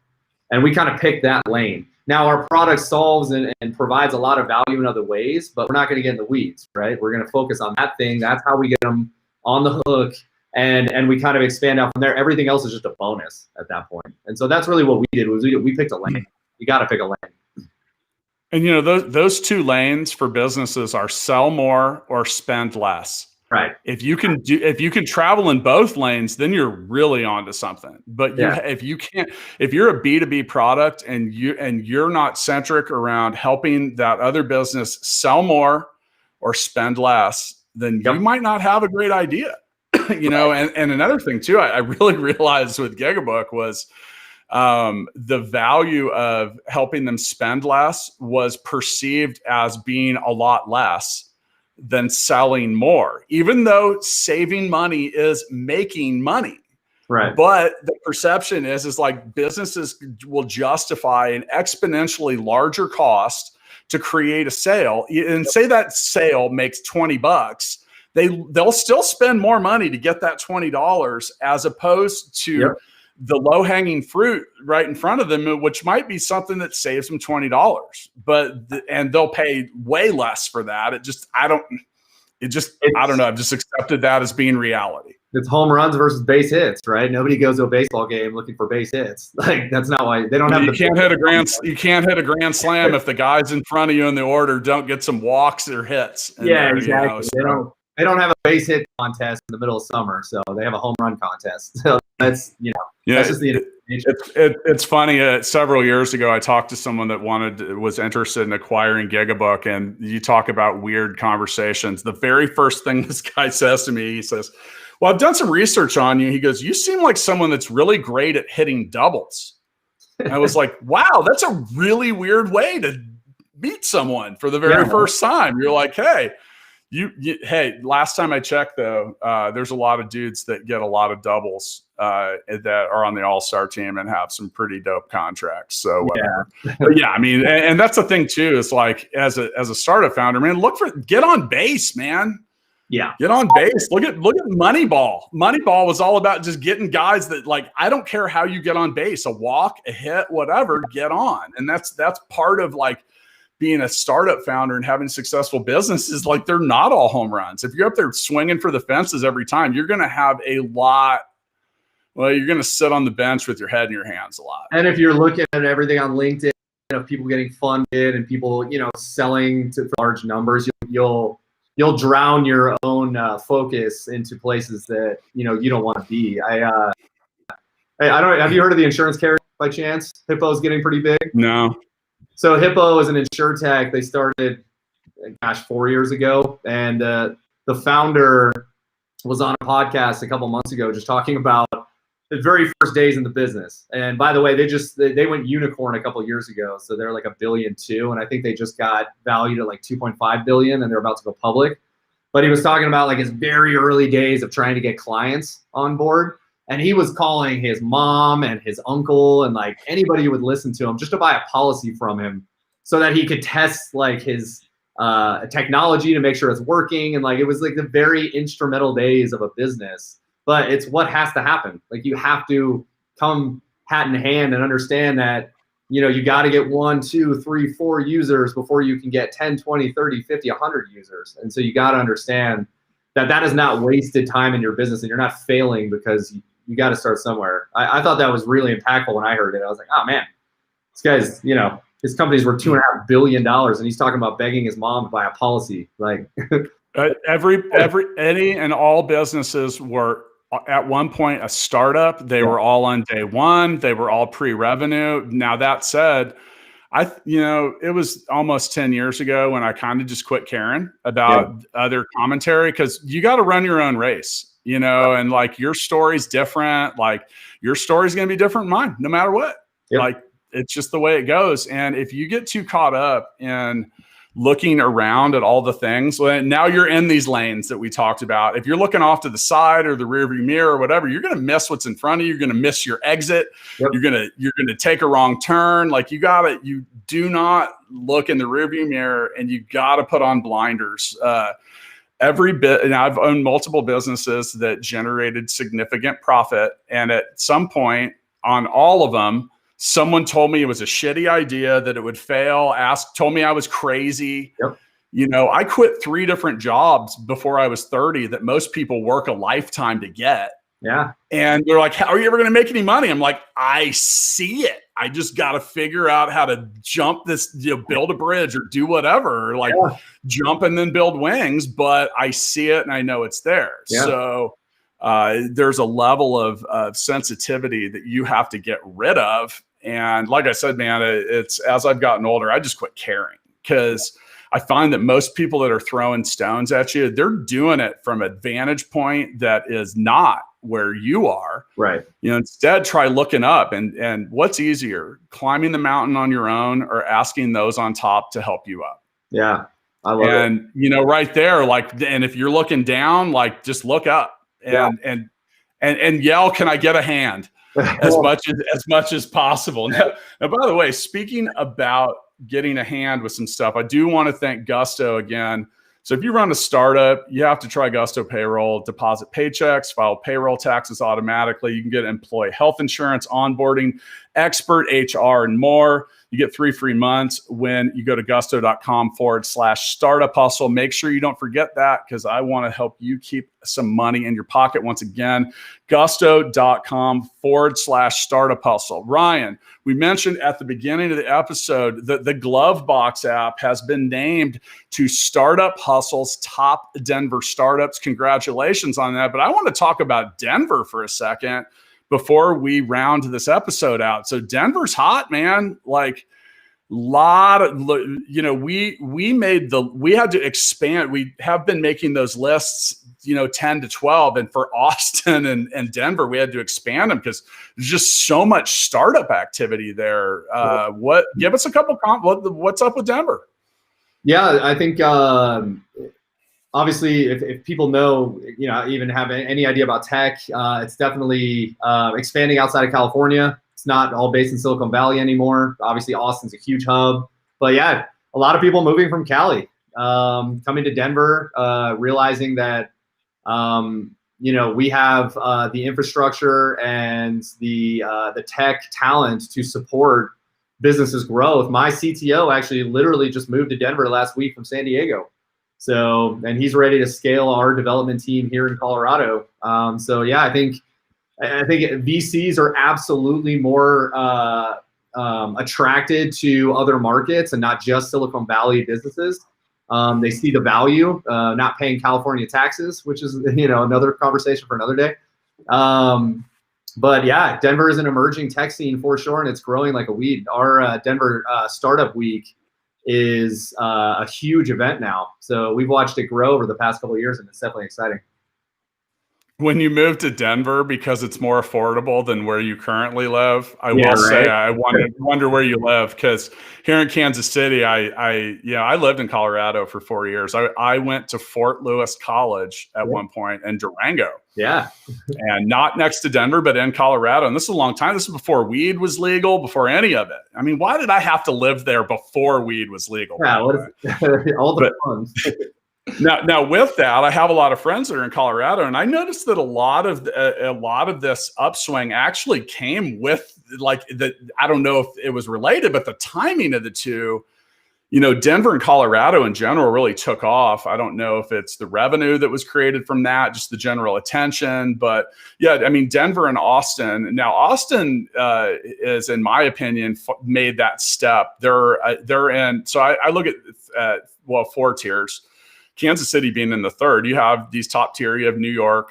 And we kind of picked that lane. Now our product solves and provides a lot of value in other ways, but we're not going to get in the weeds, right? We're going to focus on that thing. That's how we get them on the hook. And we kind of expand out from there. Everything else is just a bonus at that point. And so that's really what we did was we picked a lane. You got to pick a lane. And those two lanes for businesses are sell more or spend less. Right. If you can travel in both lanes, then you're really onto something. But if you're a B2B product and you're not centric around helping that other business sell more or spend less, then you might not have a great idea. And another thing too, I really realized with Gigabook was the value of helping them spend less was perceived as being a lot less than selling more, even though saving money is making money. Right. But the perception is like businesses will justify an exponentially larger cost to create a sale, and say that sale makes $20. They'll still spend more money to get that $20 as opposed to the low-hanging fruit right in front of them, which might be something that saves them $20, and they'll pay way less for that. I don't know. I've just accepted that as being reality. It's home runs versus base hits, right? Nobody goes to a baseball game looking for base hits. Like, that's not why they don't have. You can't hit a grand slam if the guys in front of you in the order don't get some walks or hits. Exactly. They don't have a base hit contest in the middle of summer, so they have a home run contest. So that's that's just the. It's funny. Several years ago, I talked to someone that was interested in acquiring Gigabook, and you talk about weird conversations. The very first thing this guy says to me, he says, "Well, I've done some research on you." He goes, "You seem like someone that's really great at hitting doubles." And I was like, "Wow, that's a really weird way to meet someone for the very first time." You're like, "Hey." Hey, last time I checked, though, there's a lot of dudes that get a lot of doubles that are on the all-star team and have some pretty dope contracts. So, but yeah, I mean, and that's the thing too. Is like as a startup founder, man, get on base, man. Yeah, get on base. Look at Moneyball. Moneyball was all about just getting guys that, like, I don't care how you get on base, a walk, a hit, whatever, get on, and that's part of like being a startup founder and having successful businesses. Like, they're not all home runs. If you're up there swinging for the fences every time, you're going to have you're going to sit on the bench with your head in your hands a lot. And if you're looking at everything on LinkedIn, of people getting funded and people, selling for large numbers, you'll drown your own focus into places that, you don't want to be. I don't, have you heard of the insurance carrier by chance? Hippo's getting pretty big. No. So Hippo is an insurtech. They started, 4 years ago, and the founder was on a podcast a couple months ago just talking about the very first days in the business. And by the way, they went unicorn a couple years ago, so they're like $1.2 billion, and I think they just got valued at like $2.5 billion, and they're about to go public. But he was talking about like his very early days of trying to get clients on board. And he was calling his mom and his uncle and like anybody who would listen to him just to buy a policy from him so that he could test like his technology to make sure it's working. And like, it was like the very instrumental days of a business, but it's what has to happen. Like, you have to come hat in hand and understand that, you got to get 1, 2, 3, 4 users before you can get 10, 20, 30, 50, 100 users. And so you got to understand that is not wasted time in your business, and you're not failing because you got to start somewhere. I thought that was really impactful when I heard it. I was like, oh man, this guy's, his company's worth $2.5 billion, and he's talking about begging his mom to buy a policy. Like, any and all businesses were at one point a startup. They were all on day one. They were all pre-revenue. Now, that said, it was almost 10 years ago when I kind of just quit caring about other commentary, because you got to run your own race. And like, your story's different. Like, your story's going to be different than mine, no matter what. Yep. Like, it's just the way it goes. And if you get too caught up in looking around at all the things, now you're in these lanes that we talked about. If you're looking off to the side or the rearview mirror or whatever, you're going to miss what's in front of you. You're going to miss your exit. Yep. You're going to take a wrong turn. Like, you do not look in the rearview mirror, and you got to put on blinders. Every bit, and I've owned multiple businesses that generated significant profit. And at some point on all of them, someone told me it was a shitty idea, that it would fail, told me I was crazy. Yep. I quit 3 different jobs before I was 30 that most people work a lifetime to get. Yeah. And they're like, how are you ever going to make any money? I'm like, I see it. I just got to figure out how to jump this, build a bridge or do whatever, like jump and then build wings. But I see it and I know it's there. Yeah. So there's a level of sensitivity that you have to get rid of. And like I said, man, it's as I've gotten older, I just quit caring, because I find that most people that are throwing stones at you, they're doing it from a vantage point that is not where you are. Right. Instead try looking up, and what's easier, climbing the mountain on your own or asking those on top to help you up? Yeah. I love it. Right there, and if you're looking down, just look up and yell, "Can I get a hand?" as much as possible. Now, by the way, speaking about getting a hand with some stuff, I do want to thank Gusto again. So if you run a startup, you have to try Gusto Payroll, deposit paychecks, file payroll taxes automatically. You can get employee health insurance, onboarding, expert HR, and more. You get 3 free months when you go to gusto.com/startup hustle. Make sure you don't forget that, because I want to help you keep some money in your pocket. Once again, gusto.com/startup hustle. Ryan, we mentioned at the beginning of the episode that the GloveBox app has been named to Startup Hustle's top Denver startups. Congratulations on that. But I want to talk about Denver for a second before we round this episode out. So Denver's hot, man. We had to expand. We have been making those lists, 10 to 12. And for Austin and Denver, we had to expand them because there's just so much startup activity there. Give us a couple what's up with Denver? Yeah, I think, obviously, if people know, even have any idea about tech, it's definitely expanding outside of California. It's not all based in Silicon Valley anymore. Obviously, Austin's a huge hub. But yeah, a lot of people moving from Cali, coming to Denver, realizing that, we have the infrastructure and the tech talent to support businesses' growth. My CTO actually literally just moved to Denver last week from San Diego. So, and he's ready to scale our development team here in Colorado. So yeah, I think VCs are absolutely more attracted to other markets and not just Silicon Valley businesses. They see the value, not paying California taxes, which is another conversation for another day. But yeah, Denver is an emerging tech scene for sure, and it's growing like a weed. Our Denver Startup Week is a huge event now. So we've watched it grow over the past couple of years, and it's definitely exciting. When you move to Denver because it's more affordable than where you currently live, I will say I wonder where you live, because here in Kansas City, I lived in Colorado for 4 years. I went to Fort Lewis College at one point in Durango. Yeah. And not next to Denver, but in Colorado. And this is a long time. This is before weed was legal, before any of it. I mean, why did I have to live there before weed was legal? Yeah, all the fun. Now, with that, I have a lot of friends that are in Colorado, and I noticed that a lot of this upswing actually came with I don't know if it was related, but the timing of the two. Denver and Colorado in general really took off. I don't know if it's the revenue that was created from that, just the general attention, but yeah, I mean, Denver and Austin. Now, Austin is, in my opinion, made that step. They're in. So I look at 4 tiers. Kansas City being in the 3rd. You have these top tier. You have New York,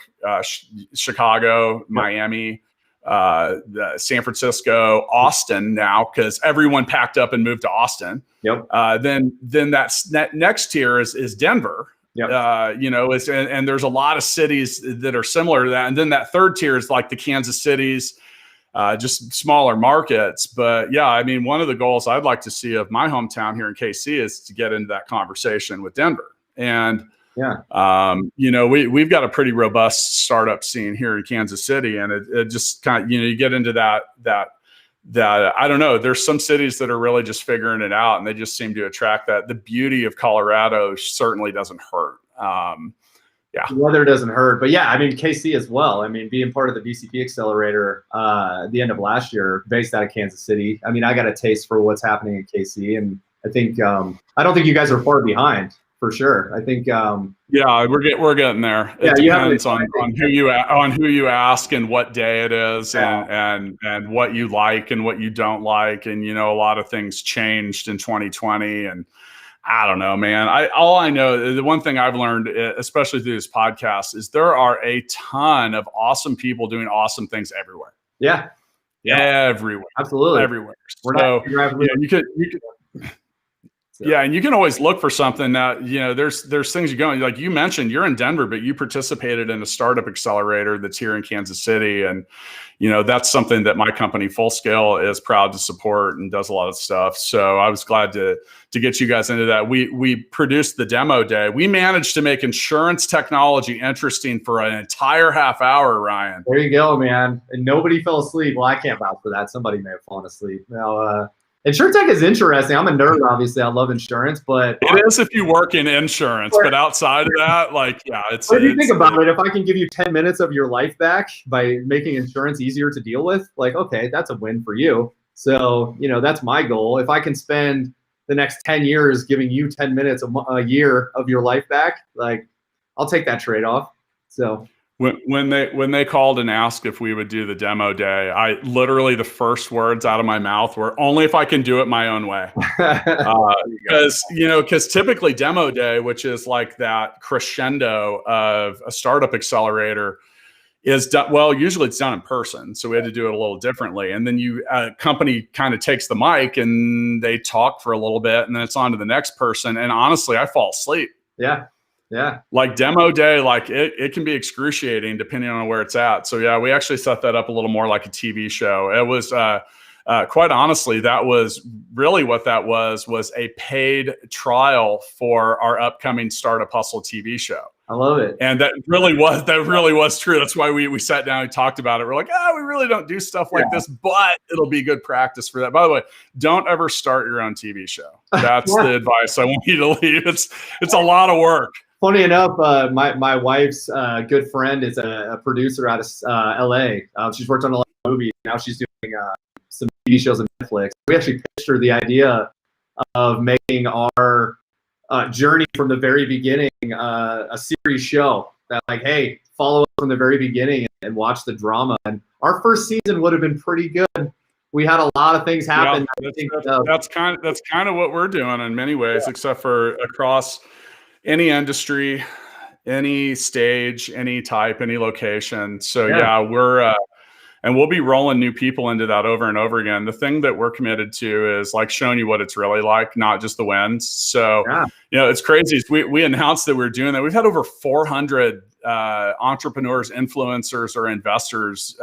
Chicago, Miami, San Francisco, Austin now, because everyone packed up and moved to Austin. Yep. Then that next tier is Denver. Yep. And there's a lot of cities that are similar to that. And then that 3rd tier is like the Kansas Cities, just smaller markets. But yeah, I mean, one of the goals I'd like to see of my hometown here in KC is to get into that conversation with Denver. And we've got a pretty robust startup scene here in Kansas City, and it just kind of, you get into that I don't know, there's some cities that are really just figuring it out, and they just seem to attract that. The beauty of Colorado certainly doesn't hurt. The weather doesn't hurt, but yeah, I mean, KC as well. I mean, being part of the BCP Accelerator at the end of last year, based out of Kansas City. I mean, I got a taste for what's happening in KC, and I think I don't think you guys are far behind. For sure, I think. We're getting there. It depends on who you ask and what day it is, and what you like and what you don't like, and a lot of things changed in 2020, and I don't know, man. All I know, the one thing I've learned, especially through this podcast, is there are a ton of awesome people doing awesome things everywhere. Yeah. Everywhere. Absolutely. Everywhere. So you could. So. Yeah, and you can always look for something that, there's things you go, like you mentioned, you're in Denver, but you participated in a startup accelerator that's here in Kansas City. And, that's something that my company Full Scale is proud to support and does a lot of stuff. So I was glad to get you guys into that. We produced the demo day. We managed to make insurance technology interesting for an entire half hour, Ryan. There you go, man. And nobody fell asleep. Well, I can't vouch for that. Somebody may have fallen asleep. Now, insurance tech is interesting. I'm a nerd, obviously. I love insurance, but it is if you work in insurance. But outside of that, it's. If you think about it, if I can give you 10 minutes of your life back by making insurance easier to deal with, okay, that's a win for you. So, that's my goal. If I can spend the next 10 years giving you 10 minutes a year of your life back, I'll take that trade-off. So. When they called and asked if we would do the demo day, I literally, the first words out of my mouth were, only if I can do it my own way. Because typically demo day, which is like that crescendo of a startup accelerator, is done, well, usually it's done in person. So we had to do it a little differently. And then a company kind of takes the mic and they talk for a little bit and then it's on to the next person. And honestly, I fall asleep. Yeah. Yeah. Like demo day, it can be excruciating depending on where it's at. So yeah, we actually set that up a little more like a TV show. It was quite honestly, that was really what that was a paid trial for our upcoming Startup Hustle TV show. I love it. And that really was true. That's why we sat down and talked about it. We're like, we really don't do stuff like this, but it'll be good practice for that. By the way, don't ever start your own TV show. That's the advice I want you to leave. It's a lot of work. Funny enough, my wife's good friend is a producer out of LA. She's worked on a lot of movies. Now she's doing some TV shows on Netflix. We actually pitched her the idea of making our journey from the very beginning a series show that, hey, follow us from the very beginning and watch the drama. And our first season would have been pretty good. We had a lot of things happen. Yeah, that's kind of what we're doing in many ways, except for across any industry, any stage, any type, any location. So we're and we'll be rolling new people into that over and over again. The thing that we're committed to is showing you what it's really like, not just the wins. So it's crazy. We announced that we're doing that. We've had over 400 entrepreneurs, influencers, or investors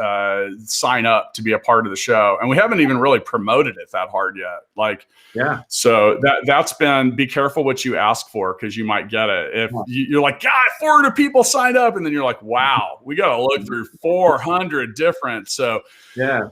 sign up to be a part of the show, and we haven't even really promoted it that hard yet. So that's been, be careful what you ask for, because you might get it. If you're like, God, 400 people signed up, and then you're like, wow, we got to look through 400 different. So we've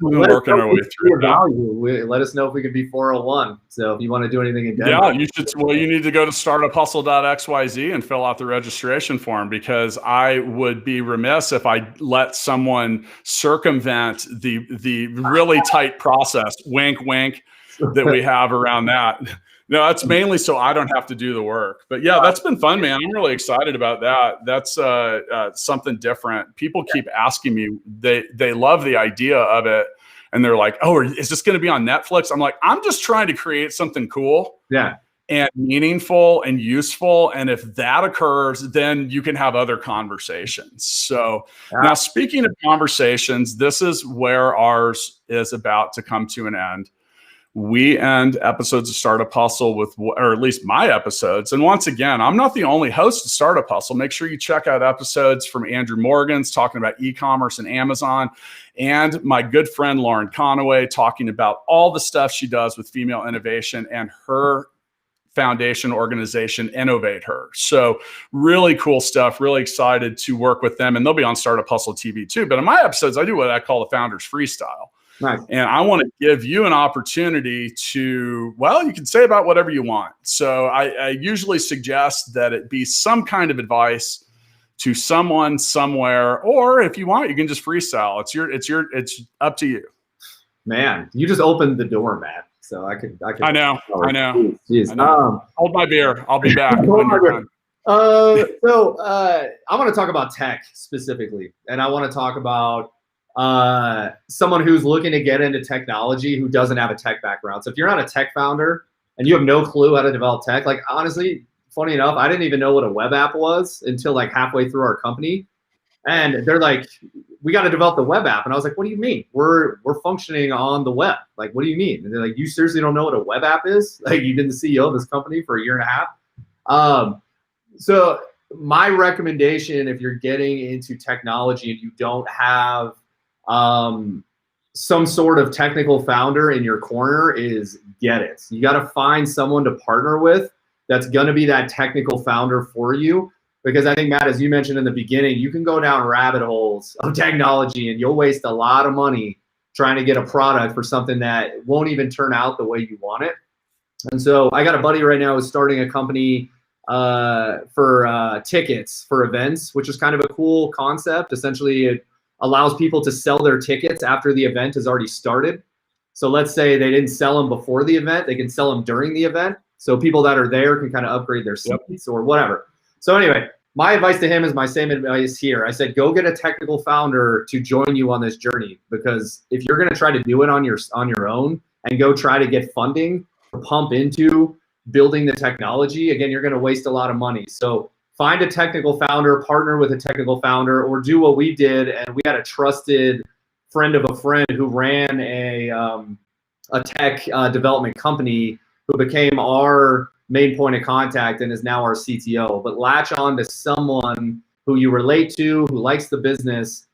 been working our way through value. Let us know if we could be 401. So if you want to do anything in Denver. Yeah, you should. Well, you need to go to startuphustle.xyz and fill out the registration form, because I would be remiss if I let someone circumvent the really tight process, wink, wink, that we have around that. No, that's mainly so I don't have to do the work. But yeah, that's been fun, man. I'm really excited about that. That's something different. People keep asking me, they love the idea of it. And they're like, oh, is this going to be on Netflix? I'm like, I'm just trying to create something cool and meaningful and useful. And if that occurs, then you can have other conversations. So now, speaking of conversations, this is where ours is about to come to an end. We end episodes of Startup Hustle with, or at least my episodes. And once again, I'm not the only host of Startup Hustle. Make sure you check out episodes from Andrew Morgan's talking about e-commerce and Amazon, and my good friend Lauren Conaway talking about all the stuff she does with female innovation and her foundation organization, Innovate Her. So really cool stuff. Really excited to work with them. And they'll be on Startup Hustle TV too. But in my episodes, I do what I call the Founders Freestyle. Nice. And I want to give you an opportunity to, well, you can say about whatever you want. So I usually suggest that it be some kind of advice to someone somewhere, or if you want, you can just freestyle. It's up to you. Man, you just opened the door, Matt. So I could. I know. Jeez. I know. Hold my beer. I'll be back. When you're done. I want to talk about tech specifically, and I want to talk about someone who's looking to get into technology who doesn't have a tech background. So if you're not a tech founder and you have no clue how to develop tech, honestly, funny enough, I didn't even know what a web app was until halfway through our company. And they're like, we got to develop the web app. And I was like, what do you mean? We're functioning on the web. Like, what do you mean? And they're like, you seriously don't know what a web app is? Like, you've been the CEO of this company for a year and a half. So my recommendation, if you're getting into technology and you don't have some sort of technical founder in your corner, is get it. You got to find someone to partner with that's going to be that technical founder for you. Because I think, Matt, as you mentioned in the beginning, you can go down rabbit holes of technology and you'll waste a lot of money trying to get a product for something that won't even turn out the way you want it. And so I got a buddy right now who's starting a company for tickets for events, which is kind of a cool concept. Essentially, it allows people to sell their tickets after the event has already started. So let's say they didn't sell them before the event, they can sell them during the event. So people that are there can kind of upgrade their seats or whatever. So anyway, my advice to him is my same advice here. I said, go get a technical founder to join you on this journey, because if you're going to try to do it on your own and go try to get funding to pump into building the technology, again, you're going to waste a lot of money. So find a technical founder, partner with a technical founder, or do what we did. And we had a trusted friend of a friend who ran a tech development company who became our main point of contact and is now our CTO. But latch on to someone who you relate to, who likes the business,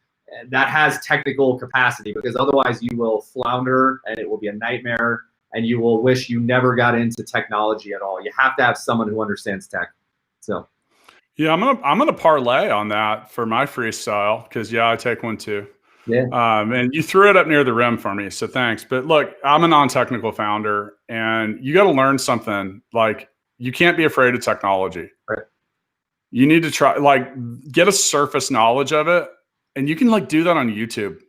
that has technical capacity, because otherwise you will flounder and it will be a nightmare and you will wish you never got into technology at all. You have to have someone who understands tech. So yeah, I'm gonna parlay on that for my freestyle, because yeah, I take one too. Yeah. And you threw it up near the rim for me, so thanks. But look, I'm a non-technical founder, and you got to learn something. Like, you can't be afraid of technology. Right. You need to try, like, get a surface knowledge of it, and you can like do that on YouTube.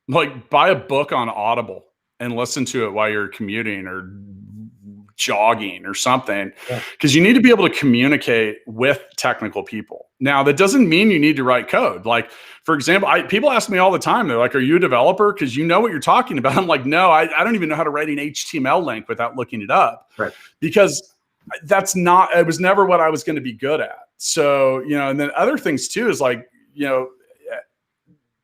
Like, buy a book on Audible and listen to it while you're commuting or jogging or something, because you need to be able to communicate with technical people. Now, that doesn't mean you need to write code. Like, for example, people ask me all the time, they're like, are you a developer? Because you know what you're talking about. I'm like, no, I don't even know how to write an HTML link without looking it up. Right. Because it was never what I was going to be good at. So, and then other things too is like,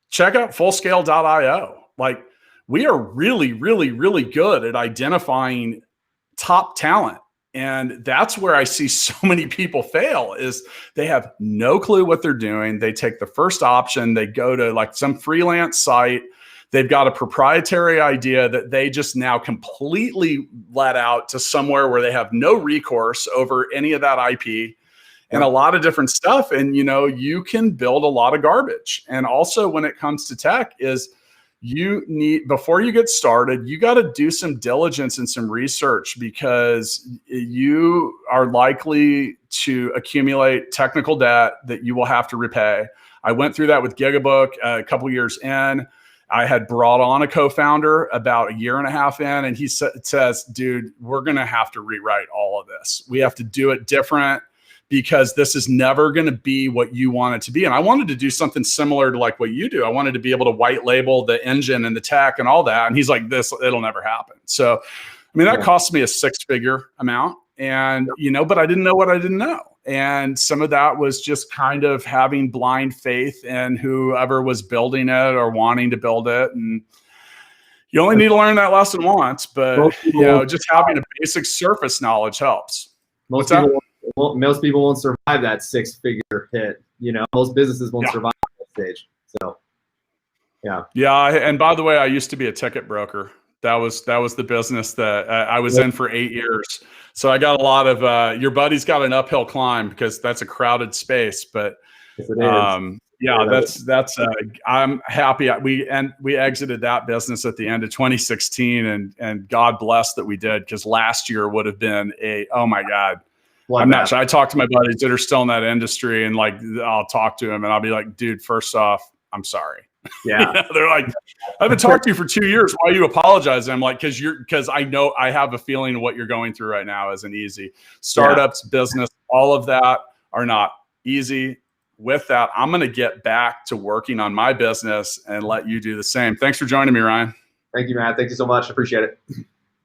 check out fullscale.io. Like, we are really, really, really good at identifying top talent. And that's where I see so many people fail, is they have no clue what they're doing. They take the first option, they go to like some freelance site. They've got a proprietary idea that they just now completely let out to somewhere where they have no recourse over any of that IP and a lot of different stuff. And, you can build a lot of garbage. And also when it comes to tech is, before you get started, you got to do some diligence and some research, because you are likely to accumulate technical debt that you will have to repay. I went through that with Gigabook a couple years in. I had brought on a co-founder about a year and a half in, and he says, dude, we're going to have to rewrite all of this. We have to do it different, because this is never going to be what you want it to be. And I wanted to do something similar to like what you do. I wanted to be able to white label the engine and the tech and all that. And he's like, it'll never happen. So, I mean, that cost me a 6-figure amount, and, but I didn't know what I didn't know. And some of that was just kind of having blind faith in whoever was building it or wanting to build it. And you only need to learn that lesson once, but just having a basic surface knowledge helps. Most people won't survive that 6-figure hit. Most businesses won't survive at that stage. So, yeah. Yeah. And by the way, I used to be a ticket broker. That was the business that I was in for 8 years. So I got a lot of, your buddy's got an uphill climb, because that's a crowded space, but yes, it is. I'm happy. We exited that business at the end of 2016, and God bless that we did, because last year would have been oh my God. I'm not sure. I talk to my buddies that are still in that industry, and like, I'll talk to them and I'll be like, dude, first off, I'm sorry. Yeah. They're like, I haven't talked to you for 2 years. Why are you apologizing? I'm like, because I know I have a feeling what you're going through right now isn't easy. Startups, business, all of that are not easy. With that, I'm going to get back to working on my business and let you do the same. Thanks for joining me, Ryan. Thank you, Matt. Thank you so much. Appreciate it.